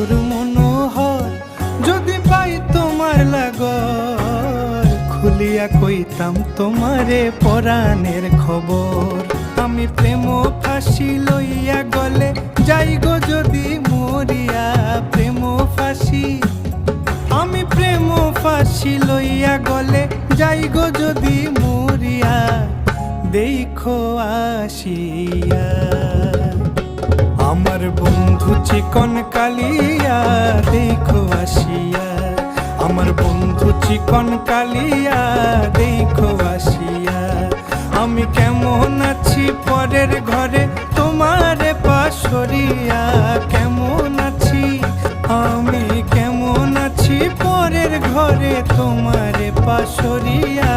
মধুর মনোহর যদি পাই তোমার লাগর, খুলিয়া কইতাম তোমারে পরাণের খবর। আমি প্রেম ফাঁসি লইয়া গলে যাই গো যদি মরিয়া, প্রেম ফাঁসি আমি প্রেম ফাঁসি লইয়া গলে যাই গো যদি মরিয়া, দেখো আসিয়া আমার বন্ধু চিকন কালিয়া, দেখো আসিয়া আমার বন্ধু চিকন কালিয়া, দেখো আসিয়া। আমি কেমন আছি পরের ঘরে তোমারে পাশরিয়া, কেমন আছি আমি কেমন আছি পরের ঘরে তোমারে পাশরিয়া।